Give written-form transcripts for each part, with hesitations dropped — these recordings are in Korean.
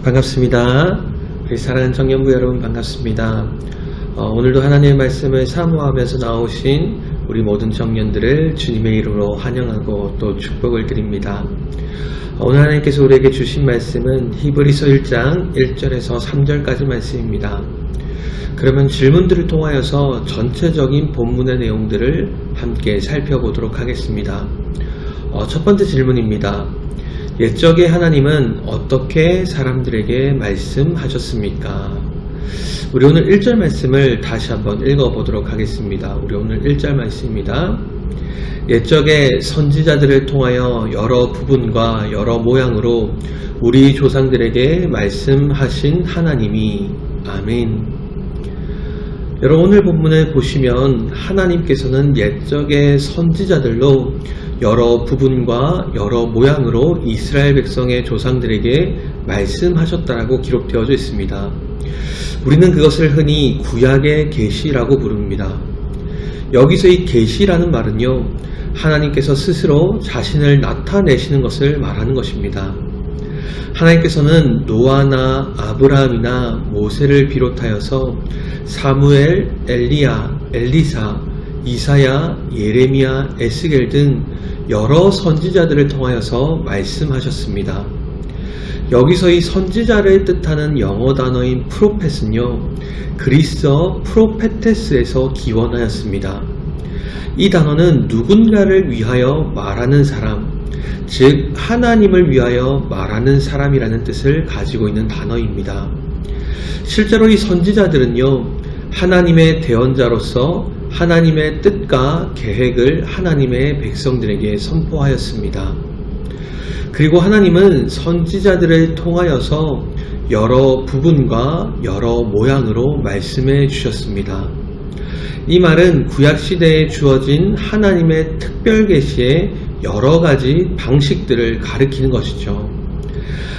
반갑습니다. 우리 사랑하는 청년부 여러분 반갑습니다. 오늘도 하나님의 말씀을 사모하면서 나오신 우리 모든 청년들을 주님의 이름으로 환영하고 또 축복을 드립니다. 오늘 하나님께서 우리에게 주신 말씀은 히브리서 1장 1절에서 3절까지 말씀입니다. 그러면 질문들을 통하여서 전체적인 본문의 내용들을 함께 살펴보도록 하겠습니다. 첫 번째 질문입니다. 옛적에 하나님은 어떻게 사람들에게 말씀하셨습니까? 우리 오늘 1절 말씀을 다시 한번 읽어보도록 하겠습니다. 우리 오늘 1절 말씀입니다. 옛적에 선지자들을 통하여 여러 부분과 여러 모양으로 우리 조상들에게 말씀하신 하나님이 아멘. 여러분 오늘 본문을 보시면 하나님께서는 옛적의 선지자들로 여러 부분과 여러 모양으로 이스라엘 백성의 조상들에게 말씀하셨다라고 기록되어져 있습니다. 우리는 그것을 흔히 구약의 계시라고 부릅니다. 여기서 이 계시라는 말은요, 하나님께서 스스로 자신을 나타내시는 것을 말하는 것입니다. 하나님께서는 노아나 아브라함이나 모세를 비롯하여서 사무엘, 엘리야, 엘리사, 이사야, 예레미야, 에스겔 등 여러 선지자들을 통하여서 말씀하셨습니다. 여기서 이 선지자를 뜻하는 영어 단어인 프로펫은요, 그리스어 프로페테스에서 기원하였습니다. 이 단어는 누군가를 위하여 말하는 사람, 즉 하나님을 위하여 말하는 사람이라는 뜻을 가지고 있는 단어입니다. 실제로 이 선지자들은요, 하나님의 대언자로서 하나님의 뜻과 계획을 하나님의 백성들에게 선포하였습니다. 그리고 하나님은 선지자들을 통하여서 여러 부분과 여러 모양으로 말씀해 주셨습니다. 이 말은 구약시대에 주어진 하나님의 특별 계시의 여러 가지 방식들을 가리키는 것이죠.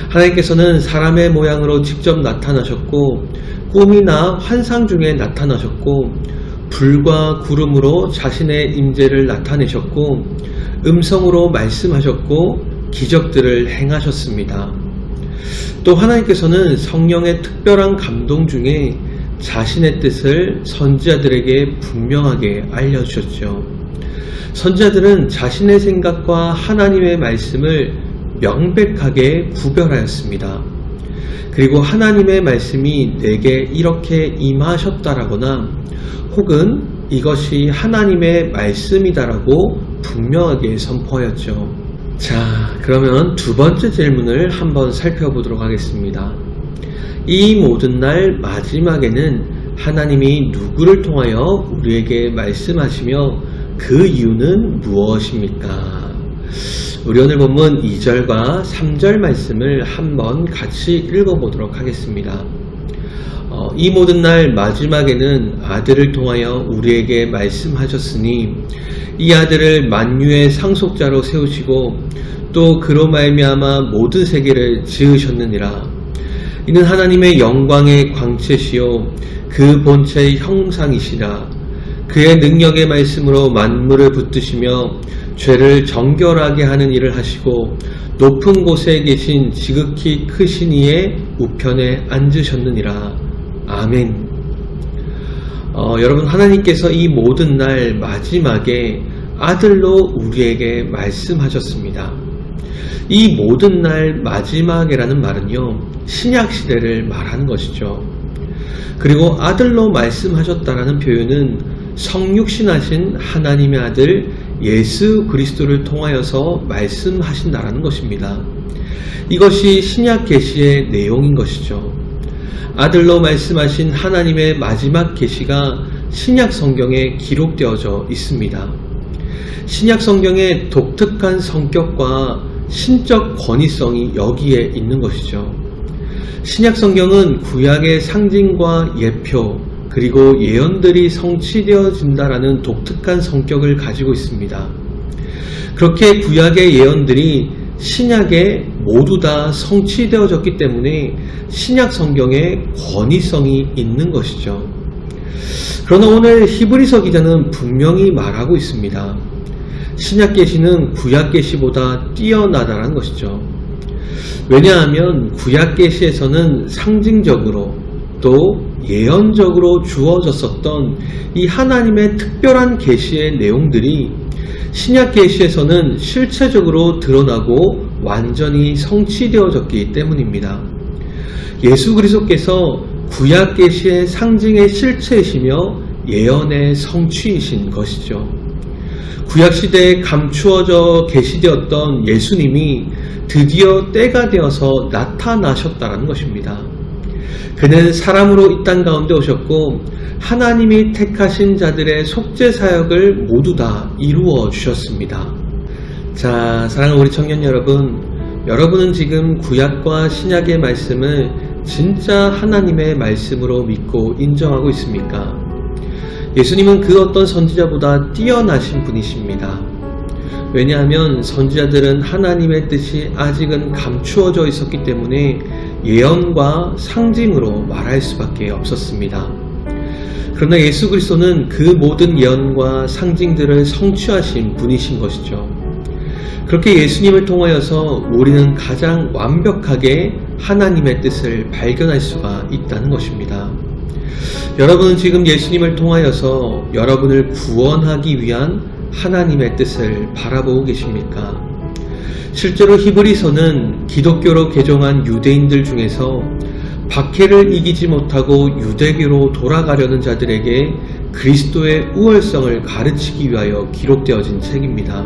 하나님께서는 사람의 모양으로 직접 나타나셨고, 꿈이나 환상 중에 나타나셨고, 불과 구름으로 자신의 임재를 나타내셨고, 음성으로 말씀하셨고, 기적들을 행하셨습니다. 또 하나님께서는 성령의 특별한 감동 중에 자신의 뜻을 선지자들에게 분명하게 알려주셨죠. 선지자들은 자신의 생각과 하나님의 말씀을 명백하게 구별하였습니다. 그리고 하나님의 말씀이 내게 이렇게 임하셨다라거나 혹은 이것이 하나님의 말씀이다라고 분명하게 선포하였죠. 자, 그러면 두 번째 질문을 한번 살펴보도록 하겠습니다. 이 모든 날 마지막에는 하나님이 누구를 통하여 우리에게 말씀하시며 그 이유는 무엇입니까? 우리 오늘 본문 2절과 3절 말씀을 한번 같이 읽어보도록 하겠습니다. 이 모든 날 마지막에는 아들을 통하여 우리에게 말씀하셨으니 이 아들을 만유의 상속자로 세우시고 또 그로 말미암아 모든 세계를 지으셨느니라. 이는 하나님의 영광의 광채시요 그 본체의 형상이시라. 그의 능력의 말씀으로 만물을 붙드시며 죄를 정결하게 하는 일을 하시고 높은 곳에 계신 지극히 크신 이의 우편에 앉으셨느니라. 아멘. 여러분 하나님께서 이 모든 날 마지막에 아들로 우리에게 말씀하셨습니다. 이 모든 날 마지막이라는 말은요, 신약시대를 말하는 것이죠. 그리고 아들로 말씀하셨다라는 표현은 성육신하신 하나님의 아들 예수 그리스도를 통하여서 말씀하신다라는 것입니다. 이것이 신약 계시의 내용인 것이죠. 아들로 말씀하신 하나님의 마지막 계시가 신약 성경에 기록되어져 있습니다. 신약 성경의 독특한 성격과 신적 권위성이 여기에 있는 것이죠. 신약 성경은 구약의 상징과 예표 그리고 예언들이 성취되어진다라는 독특한 성격을 가지고 있습니다. 그렇게 구약의 예언들이 신약에 모두 다 성취되어졌기 때문에 신약 성경에 권위성이 있는 것이죠. 그러나 오늘 히브리서 기자는 분명히 말하고 있습니다. 신약 계시는 구약 계시보다 뛰어나다는 것이죠. 왜냐하면 구약 계시에서는 상징적으로 또 예언적으로 주어졌었던 이 하나님의 특별한 계시의 내용들이 신약 계시에서는 실체적으로 드러나고 완전히 성취되어졌기 때문입니다. 예수 그리스도께서 구약 계시의 상징의 실체이시며 예언의 성취이신 것이죠. 구약 시대에 감추어져 계시되었던 예수님이 드디어 때가 되어서 나타나셨다는 것입니다. 그는 사람으로 이 땅 가운데 오셨고 하나님이 택하신 자들의 속죄 사역을 모두 다 이루어 주셨습니다. 자, 사랑하는 우리 청년 여러분, 여러분은 지금 구약과 신약의 말씀을 진짜 하나님의 말씀으로 믿고 인정하고 있습니까? 예수님은 그 어떤 선지자보다 뛰어나신 분이십니다. 왜냐하면 선지자들은 하나님의 뜻이 아직은 감추어져 있었기 때문에 예언과 상징으로 말할 수밖에 없었습니다. 그러나 예수 그리스도는 그 모든 예언과 상징들을 성취하신 분이신 것이죠. 그렇게 예수님을 통하여서 우리는 가장 완벽하게 하나님의 뜻을 발견할 수가 있다는 것입니다. 여러분은 지금 예수님을 통하여서 여러분을 구원하기 위한 하나님의 뜻을 바라보고 계십니까? 실제로 히브리서는 기독교로 개종한 유대인들 중에서 박해를 이기지 못하고 유대교로 돌아가려는 자들에게 그리스도의 우월성을 가르치기 위하여 기록되어진 책입니다.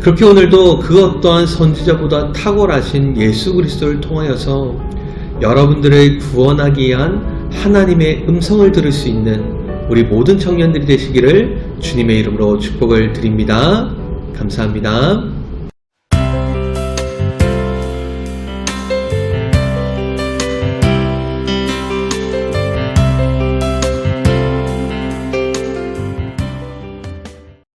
그렇게 오늘도 그 어떠한 선지자보다 탁월하신 예수 그리스도를 통하여서 여러분들을 구원하기 위한 하나님의 음성을 들을 수 있는 우리 모든 청년들이 되시기를 주님의 이름으로 축복을 드립니다. 감사합니다.